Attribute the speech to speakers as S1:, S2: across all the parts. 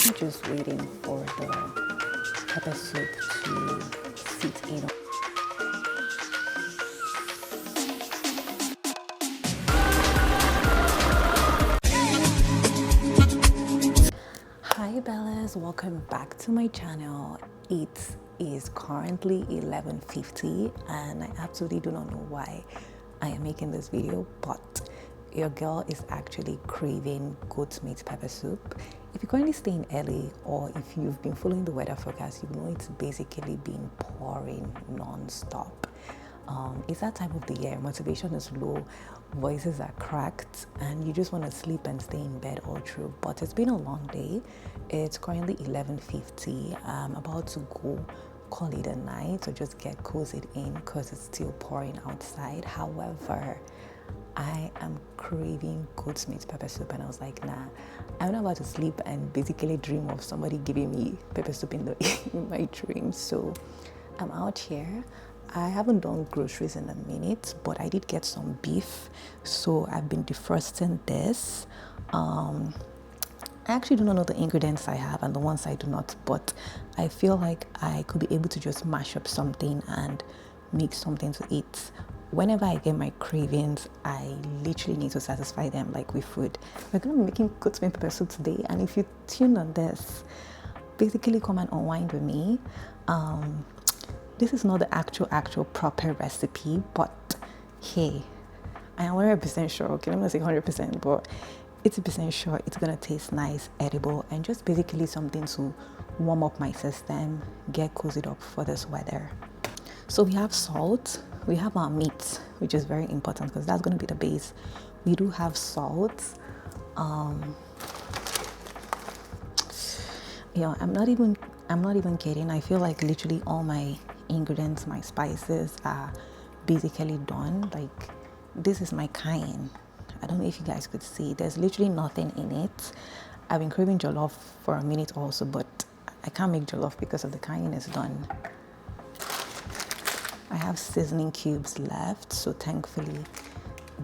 S1: I'm just waiting for the pepper soup to sit in. Hi Bellas, welcome back to my channel. It is currently 11:50 and I absolutely do not know why I am making this video, but your girl is actually craving goat meat pepper soup. If you're currently staying early or if you've been following the weather forecast, you know it's basically been pouring non-stop. It's that time of the year, motivation is low, voices are cracked, and you just want to sleep and stay in bed all through. But it's been a long day. It's currently 11:50. I'm about to go call it a night or just get cozied in because it's still pouring outside. However, I am craving goat's meat pepper soup, and I was like, nah, I'm not about to sleep and basically dream of somebody giving me pepper soup in my dreams. So I'm out here. I haven't done groceries in a minute, but I did get some beef, so I've been defrosting this. I actually do not know the ingredients I have and the ones I do not, but I feel like I could be able to just mash up something and make something to eat. Whenever I get my cravings, I literally need to satisfy them like with food. We're gonna be making goat's meat pepper soup today, and if you tune on this, basically come and unwind with me. This is not the actual proper recipe, but hey, I am 100% sure, okay, I'm not saying 100%, but 80% sure it's gonna taste nice, edible, and just basically something to warm up my system, get cozied up for this weather. So we have salt, we have our meat, which is very important because that's gonna be the base. We do have salt. Yeah, I'm not even kidding. I feel like literally all my ingredients, my spices are basically done. Like, this is my cayenne. I don't know if you guys could see, there's literally nothing in it. I've been craving jollof for a minute also, but I can't make jollof because of the cayenne is done. I have seasoning cubes left, so thankfully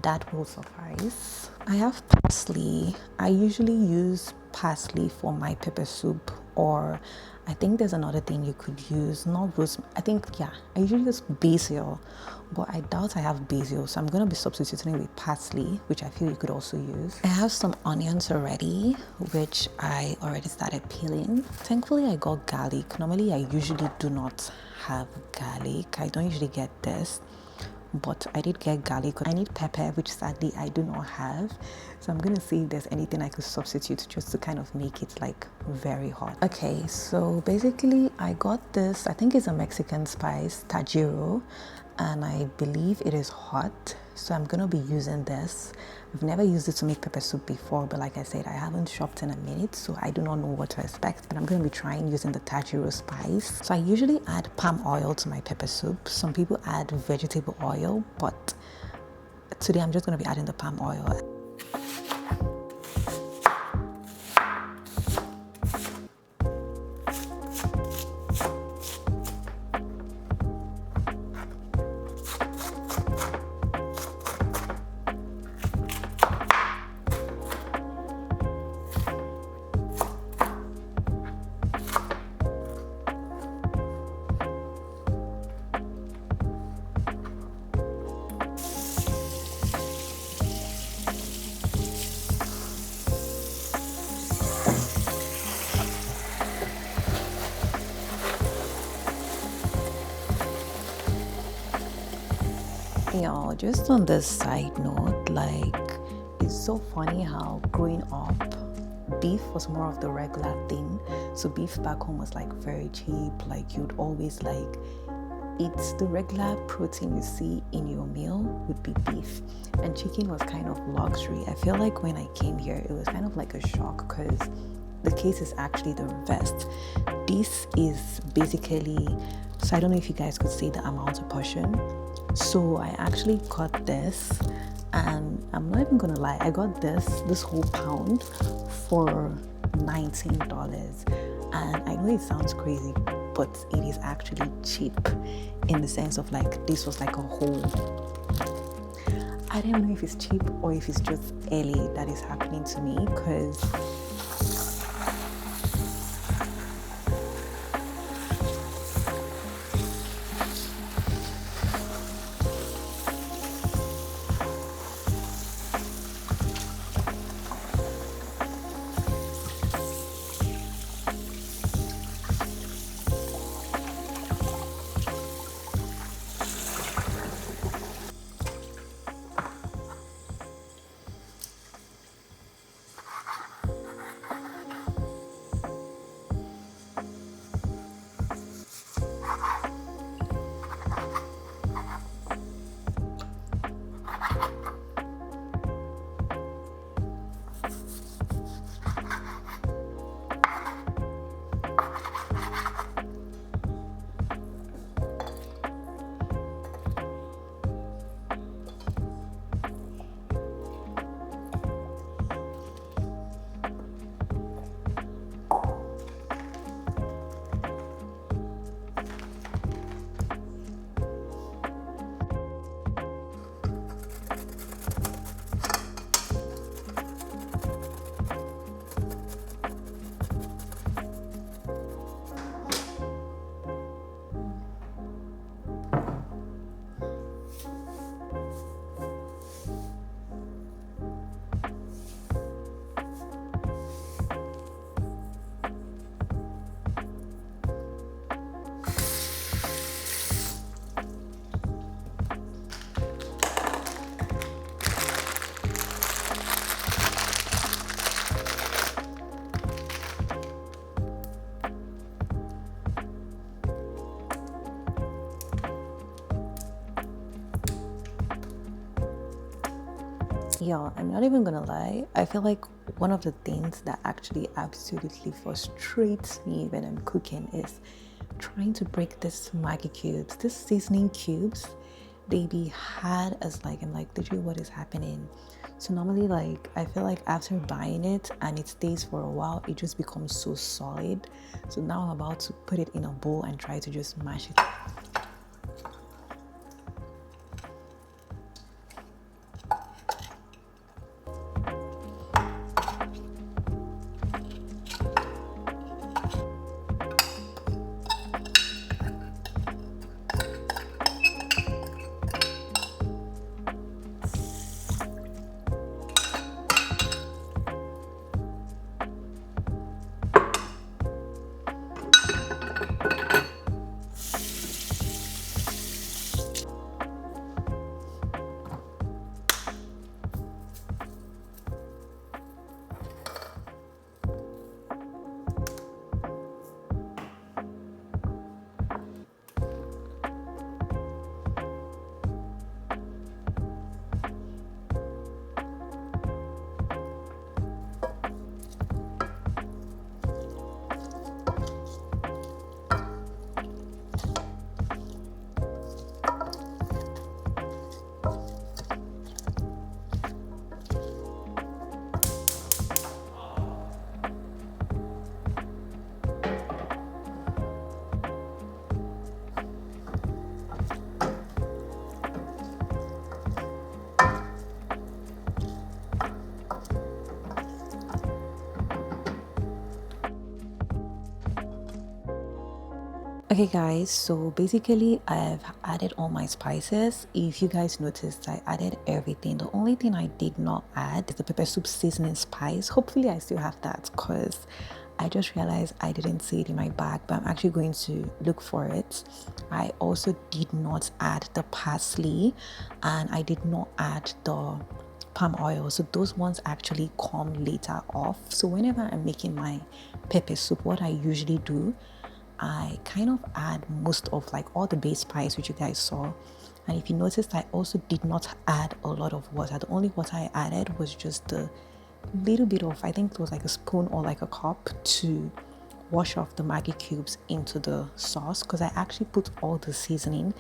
S1: that will suffice. I have parsley. I usually use parsley for my pepper soup, or I think there's another thing you could use, not rosemary. I usually use basil, but I doubt I have basil, so I'm gonna be substituting it with parsley, which I feel you could also use. I have some onions already, which I already started peeling. Thankfully, I got garlic. Normally, I usually do not have garlic. I don't usually get this, but I did get garlic. I need pepper, which sadly I do not have, so I'm gonna see if there's anything I could substitute just to kind of make it like very hot. Okay, so basically I got this, I think it's a Mexican spice, tajiro, and I believe it is hot, so I'm gonna be using this. I've never used it to make pepper soup before, but like I said, I haven't shopped in a minute, so I do not know what to expect, but I'm gonna be trying using the tajiro spice. So I usually add palm oil to my pepper soup. Some people add vegetable oil, but today I'm just gonna be adding the palm oil. Y'all, just on this side note, like, it's so funny how growing up, beef was more of the regular thing. So beef back home was like very cheap. Like, you'd always like eat the regular protein you see in your meal would be beef, and chicken was kind of luxury. I feel like when I came here, it was kind of like a shock because the case is actually the reverse. This is basically, so I don't know if you guys could see the amount of portion. So I actually got this, and I'm not even gonna lie, I got this whole pound for $19. And I know it sounds crazy, but it is actually cheap in the sense of like, this was like a whole, I don't know if it's cheap or if it's just early that is happening to me, because Yeah, I'm not even gonna lie. I feel like one of the things that actually absolutely frustrates me when I'm cooking is trying to break this Maggi cubes, this seasoning cubes. They be hard as like, I'm like, literally, what is happening? So normally, like, I feel like after buying it and it stays for a while, it just becomes so solid. So now I'm about to put it in a bowl and try to just mash it. Okay guys, so basically I've added all my spices. If you guys noticed, I added everything. The only thing I did not add is the pepper soup seasoning spice. Hopefully I still have that because I just realized I didn't see it in my bag, but I'm actually going to look for it. I also did not add the parsley and I did not add the palm oil, so those ones actually come later off. So whenever I'm making my pepper soup, what I usually do, I kind of add most of like all the base spice which you guys saw. And if you noticed, I also did not add a lot of water. The only water I added was just a little bit of, I think it was like a spoon or like a cup to wash off the Maggi cubes into the sauce, because I actually put all the seasoning.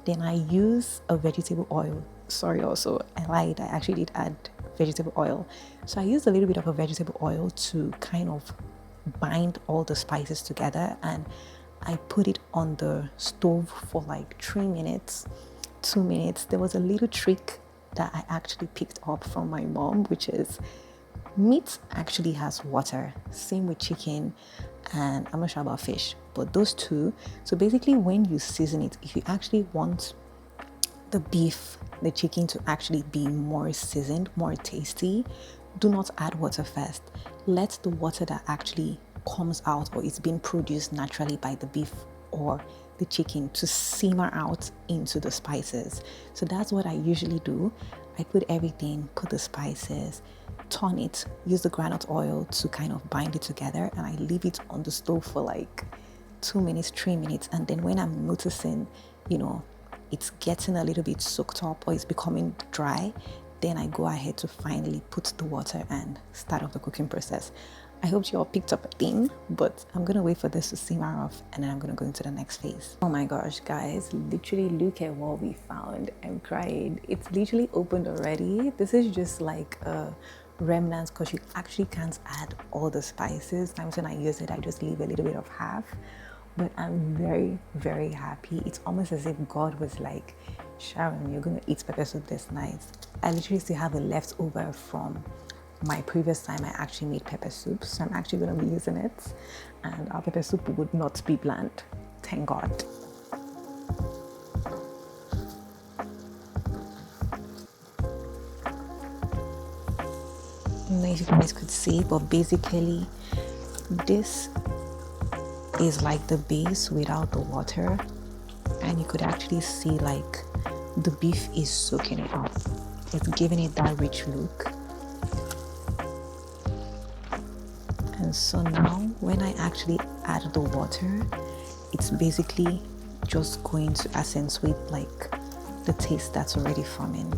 S1: Then I use a vegetable oil. Sorry, also I lied, I actually did add vegetable oil. So I used a little bit of a vegetable oil to kind of bind all the spices together, and I put it on the stove for like 3 minutes, 2 minutes. There was a little trick that I actually picked up from my mom, which is meat actually has water, same with chicken, and I'm not sure about fish, but those two. So basically when you season it, if you actually want the beef, the chicken to actually be more seasoned, more tasty, do not add water first. Let the water that actually comes out or is being produced naturally by the beef or the chicken to simmer out into the spices. So that's what I usually do. I put everything, put the spices, turn it, use the granite oil to kind of bind it together, and I leave it on the stove for like 2 minutes, 3 minutes. And then when I'm noticing, it's getting a little bit soaked up or it's becoming dry, then I go ahead to finally put the water and start off the cooking process. I hope you all picked up a theme, but I'm gonna wait for this to simmer off and then I'm gonna go into the next phase. Oh my gosh, guys, literally look at what we found. I'm crying. It's literally opened already. This is just like a remnants because you actually can't add all the spices. Sometimes when I use it, I just leave a little bit of half. But I'm very, very happy. It's almost as if God was like, Sharon, you're gonna eat pepper soup this night. I literally still have a leftover from my previous time I actually made pepper soup, so I'm actually going to be using it, and our pepper soup would not be bland, thank God. I don't know if you guys could see, but basically this is like the base without the water, and you could actually see like the beef is soaking it up. It's giving it that rich look. And so now when I actually add the water, it's basically just going to accentuate like the taste that's already forming.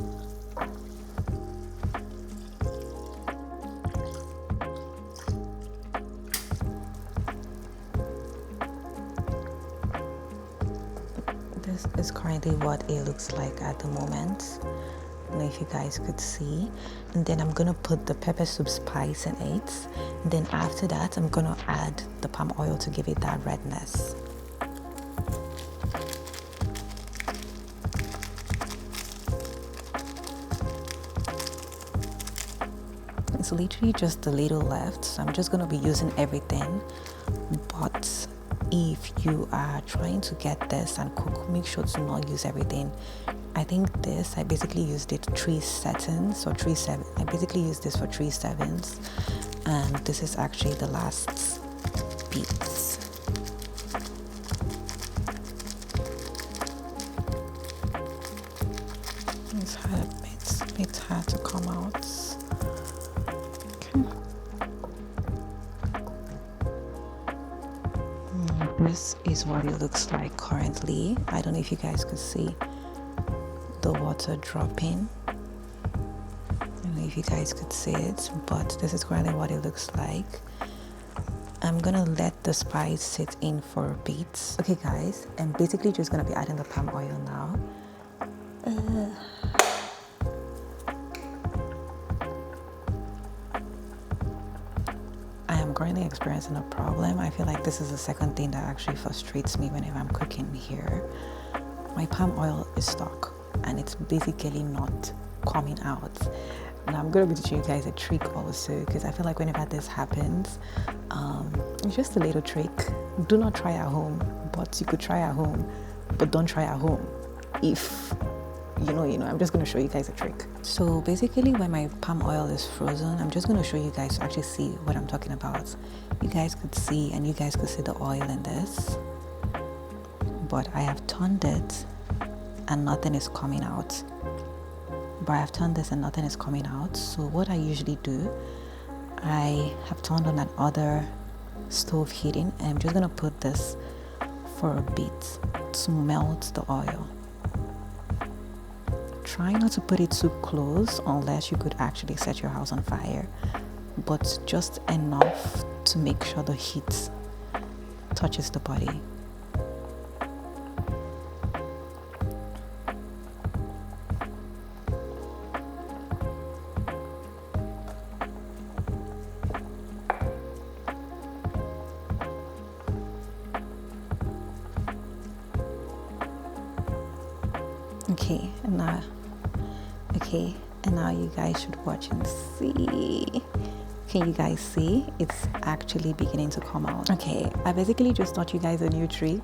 S1: this is currently what it looks like at the moment. I don't know if you guys could see. And then I'm gonna put the pepper soup spice in it. And then after that, I'm gonna add the palm oil to give it that redness. It's literally just a little left, so I'm just gonna be using everything. But if you are trying to get this and cook, make sure to not use everything. I think this, I basically used it 3 settings or 3/7. I basically used this for 3/7, and this is actually the last bits. It's hard to come out. This is what it looks like currently. I don't know if you guys could see the water dropping. I don't know if you guys could see it, but this is currently what it looks like. I'm gonna let the spice sit in for a bit. Okay guys, I'm basically just gonna be adding the palm oil now. I am currently experiencing a problem. I feel like this is the second thing that actually frustrates me whenever I'm cooking here. My palm oil is stuck and it's basically not coming out. And I'm going to be teaching you guys a trick also, because I feel like whenever this happens, it's just a little trick. Do not try at home, but you could try at home, but don't try at home. If you know, I'm just going to show you guys a trick. So basically when my palm oil is frozen, I'm just going to show you guys to actually see what I'm talking about. You guys could see, and you guys could see the oil in this, but I have turned it and nothing is coming out. But I've turned this and nothing is coming out. So what I usually do, I have turned on another stove heating, and I'm just going to put this for a bit to melt the oil. Try not to put it too close unless you could actually set your house on fire, but just enough to make sure the heat touches the body. Okay, and now you guys should watch and see. Can you guys see? It's actually beginning to come out. Okay, I basically just taught you guys a new trick,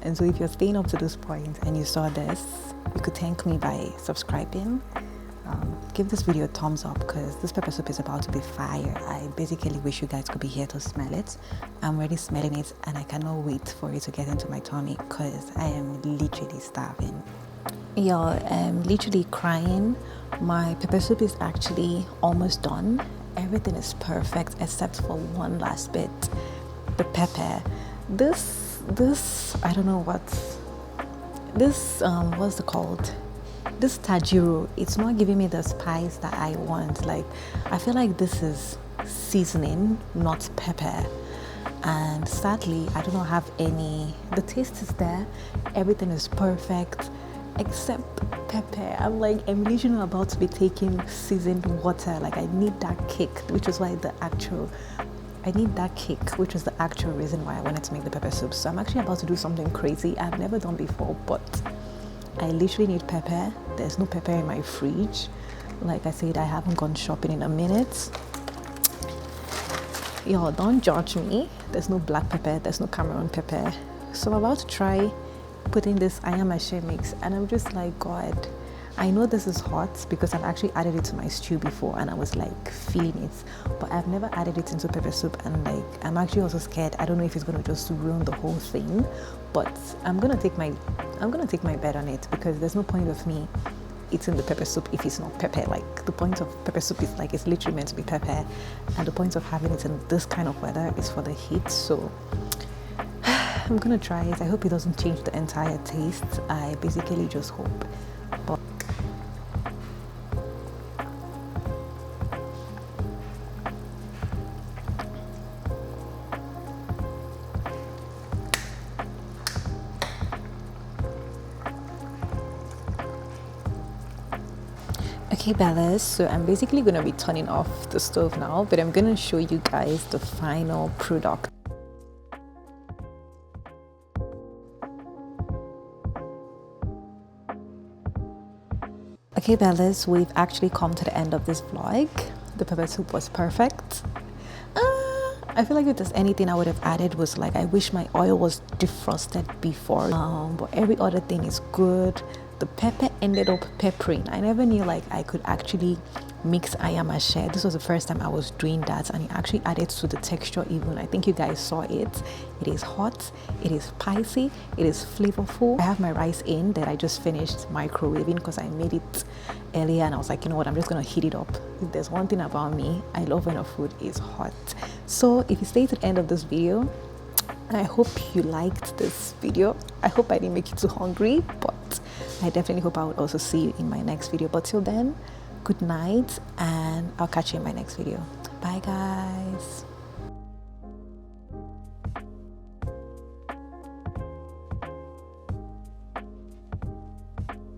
S1: and so if you're staying up to this point and you saw this, you could thank me by subscribing. Give this video a thumbs up, because this pepper soup is about to be fire. I basically wish you guys could be here to smell it. I'm already smelling it, and I cannot wait for it to get into my tummy, because I am literally starving. Y'all, I'm literally crying. My pepper soup is actually almost done. Everything is perfect except for one last bit, the pepper. This I don't know what this what's it called, this tajiro. It's not giving me the spice that I want. Like, I feel like this is seasoning, not pepper, and sadly I do not have any. The taste is there, everything is perfect except pepper. I'm literally about to be taking seasoned water. Like, I need that kick, which is why I need that kick, which is the actual reason why I wanted to make the pepper soup. So I'm actually about to do something crazy I've never done before, but I literally need pepper. There's no pepper in my fridge. Like I said, I haven't gone shopping in a minute. Y'all, don't judge me. There's no black pepper, there's no Cameroon pepper. So I'm about to try putting this ayamashi mix, and I'm just like, God, I know this is hot because I've actually added it to my stew before and I was like feeling it, but I've never added it into pepper soup, and like I'm actually also scared. I don't know if it's gonna just ruin the whole thing, but I'm gonna take my bet on it, because there's no point of me eating the pepper soup if it's not pepper. Like, the point of pepper soup is like, it's literally meant to be pepper, and the point of having it in this kind of weather is for the heat. So I'm gonna try it. I hope it doesn't change the entire taste. I basically just hope. But Okay, Bellas, so I'm basically going to be turning off the stove now, but I'm going to show you guys the final product. Okay, Bellas, we've actually come to the end of this vlog. The pepper soup was perfect. I feel like if there's anything I would have added was like, I wish my oil was defrosted before, but every other thing is good. The pepper ended up peppering. I never knew like I could actually mix ayam. This was the first time I was doing that, and it actually added to the texture even. I think you guys saw it. It is hot, it is spicy, it is flavorful. I have my rice in that I just finished microwaving because I made it earlier, and I was like, you know what, I'm just gonna heat it up. If there's one thing about me, I love when a food is hot. So if you stay to the end of this video, and I hope you liked this video. I hope I didn't make you too hungry, but I definitely hope I would also see you in my next video. But till then, good night, and I'll catch you in my next video. Bye guys.